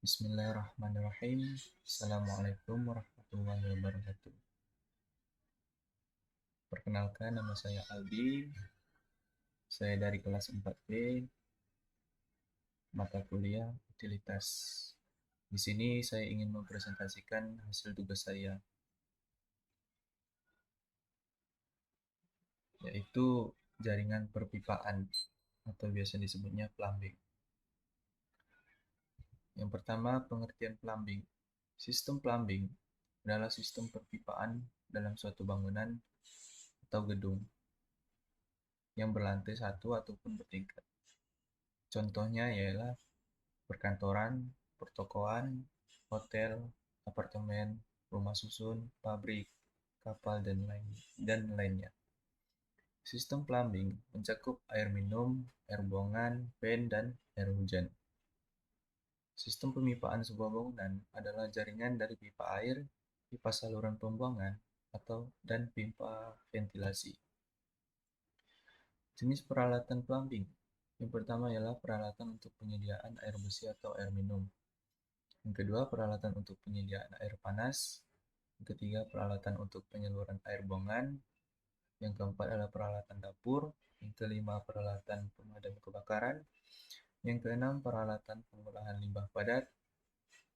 Bismillahirrahmanirrahim. Assalamualaikum warahmatullahi wabarakatuh. Perkenalkan, nama saya Aldi. Saya dari kelas 4B, mata kuliah utilitas. Di sini saya ingin mempresentasikan hasil tugas saya, yaitu jaringan perpipaan atau biasa disebutnya plumbing. Yang pertama, pengertian plumbing. Sistem plumbing adalah sistem perpipaan dalam suatu bangunan atau gedung yang berlantai satu ataupun bertingkat. Contohnya ialah perkantoran, pertokoan, hotel, apartemen, rumah susun, pabrik, kapal, dan lainnya. Sistem plumbing mencakup air minum, air buangan, pen, dan air hujan. Sistem pemipaan sebuah bangunan adalah jaringan dari pipa air, pipa saluran pembuangan, dan pipa ventilasi. Jenis peralatan plumbing. Yang pertama ialah peralatan untuk penyediaan air bersih atau air minum. Yang kedua, peralatan untuk penyediaan air panas. Yang ketiga, peralatan untuk penyaluran air buangan. Yang keempat adalah peralatan dapur. Yang kelima, peralatan pemadam kebakaran. Yang keenam, peralatan pengolahan limbah padat.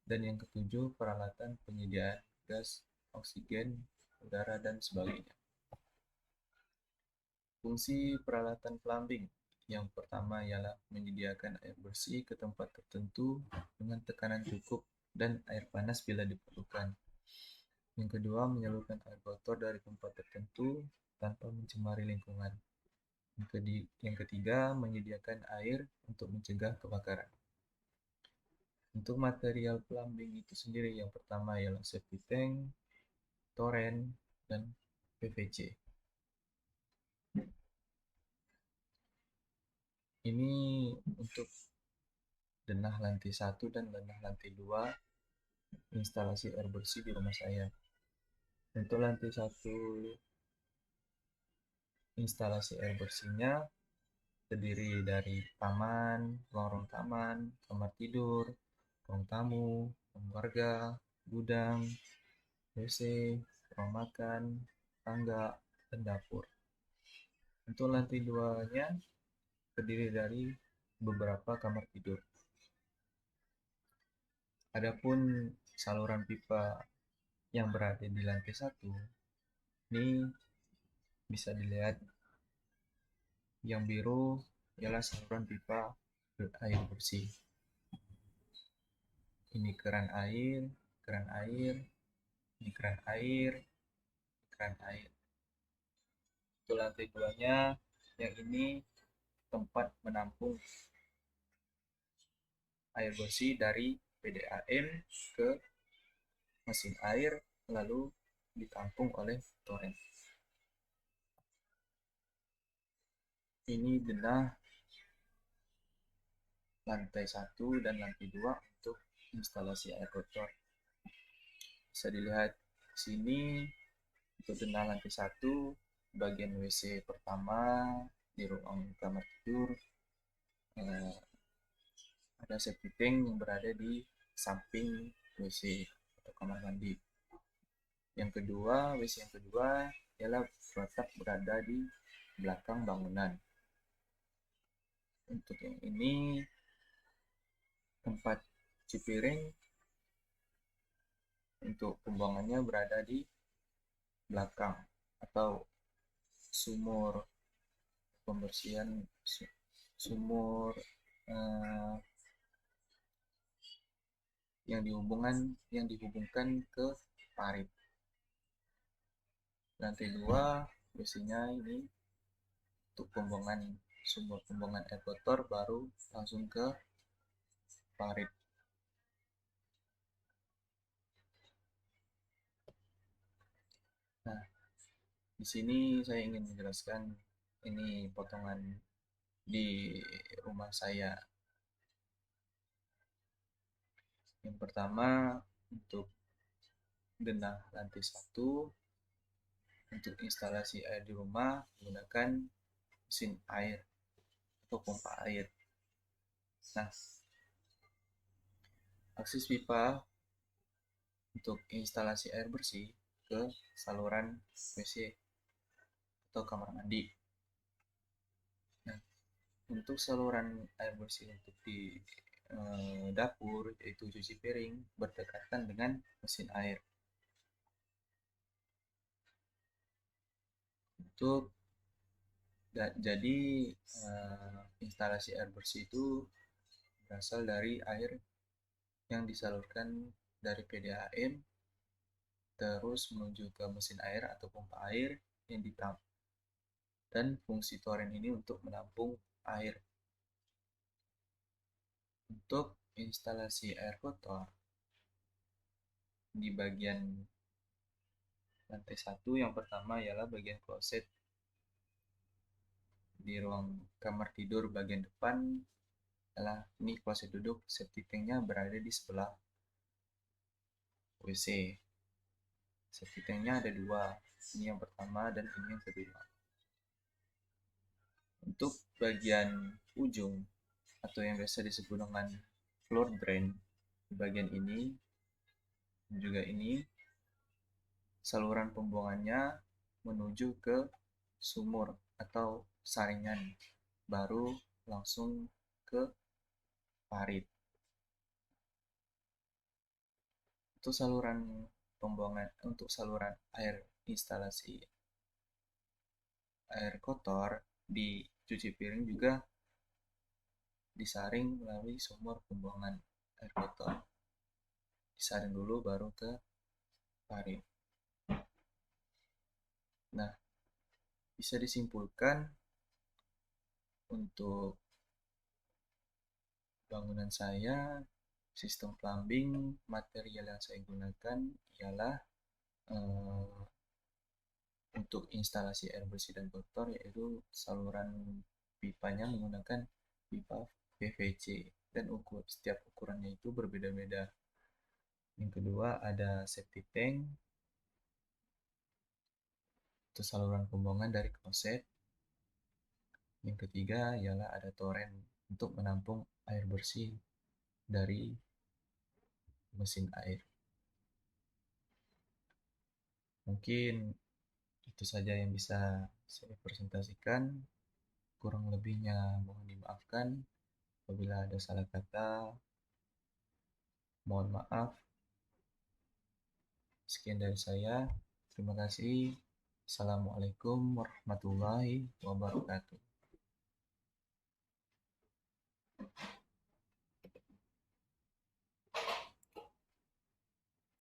Dan yang ketujuh, peralatan penyediaan gas, oksigen, udara, dan sebagainya. Fungsi peralatan plumbing. Yang pertama ialah menyediakan air bersih ke tempat tertentu dengan tekanan cukup dan air panas bila diperlukan. Yang kedua, menyalurkan air kotor dari tempat tertentu tanpa mencemari lingkungan. Yang ketiga, menyediakan air untuk mencegah kebakaran. Untuk material plumbing itu sendiri, yang pertama ialah septic tank, toren, dan PVC. Ini untuk denah lantai 1 dan denah lantai 2 instalasi air bersih di rumah saya. Untuk lantai 1 instalasi air bersihnya terdiri dari taman, lorong taman, kamar tidur, ruang tamu, ruang warga, gudang, WC, ruang makan, tangga, dan dapur. Untuk lantai 2-nya terdiri dari beberapa kamar tidur. Adapun saluran pipa yang berada di lantai 1 ini bisa dilihat, yang biru ialah saluran pipa air bersih. Ini keran air, keran air, ini keran air, keran air. Untuk lantai 2-nya, yang ini tempat menampung air bersih dari PDAM ke mesin air, lalu ditampung oleh toren. Ini denah lantai 1 dan lantai 2 untuk instalasi air kotor. Bisa dilihat di sini untuk denah lantai 1 bagian WC pertama di ruang kamar tidur, ada septic tank yang berada di samping WC atau kamar mandi. Yang kedua, WC yang kedua ialah terletak berada di belakang bangunan. Untuk yang ini, tempat cuci piring untuk pembuangannya berada di belakang, atau sumur pembersihan, sumur yang dihubungkan ke parit. Lantai 2 biasanya ini untuk pembuangan sumur pembuangan air kotor baru langsung ke parit. Nah, di sini saya ingin menjelaskan ini potongan di rumah saya. Yang pertama, untuk denah lantai 1 untuk instalasi air di rumah menggunakan mesin air atau pompa air. Nah, akses pipa untuk instalasi air bersih ke saluran WC atau kamar mandi. Nah, untuk saluran air bersih untuk di dapur, yaitu cuci piring, berdekatan dengan mesin air. Untuk jadi instalasi air bersih itu berasal dari air yang disalurkan dari PDAM terus menuju ke mesin air atau pompa air yang ditampung, dan fungsi toren ini untuk menampung air. Untuk instalasi air kotor di bagian lantai 1, yang pertama ialah bagian kloset. Di ruang kamar tidur bagian depan adalah ini kloset duduk, septic tanknya berada di sebelah WC. Septic tanknya ada dua, ini yang pertama dan ini yang kedua. Untuk bagian ujung atau yang biasa disebut dengan floor drain, di bagian ini dan juga ini, saluran pembuangannya menuju ke sumur atau saringan, baru langsung ke parit. Untuk saluran pembuangan, untuk saluran air instalasi air kotor di cuci piring juga disaring melalui sumur pembuangan air kotor. Disaring dulu baru ke parit. Nah, bisa disimpulkan untuk bangunan saya, sistem plumbing, material yang saya gunakan ialah untuk instalasi air bersih dan kotor, yaitu saluran pipanya menggunakan pipa PVC dan setiap ukurannya itu berbeda-beda. Yang kedua ada septic tank, itu saluran pembuangan dari kloset. Yang ketiga ialah ada toren untuk menampung air bersih dari mesin air. Mungkin itu saja yang bisa saya presentasikan. Kurang lebihnya mohon dimaafkan. Apabila ada salah kata, mohon maaf. Sekian dari saya. Terima kasih. Assalamualaikum warahmatullahi wabarakatuh.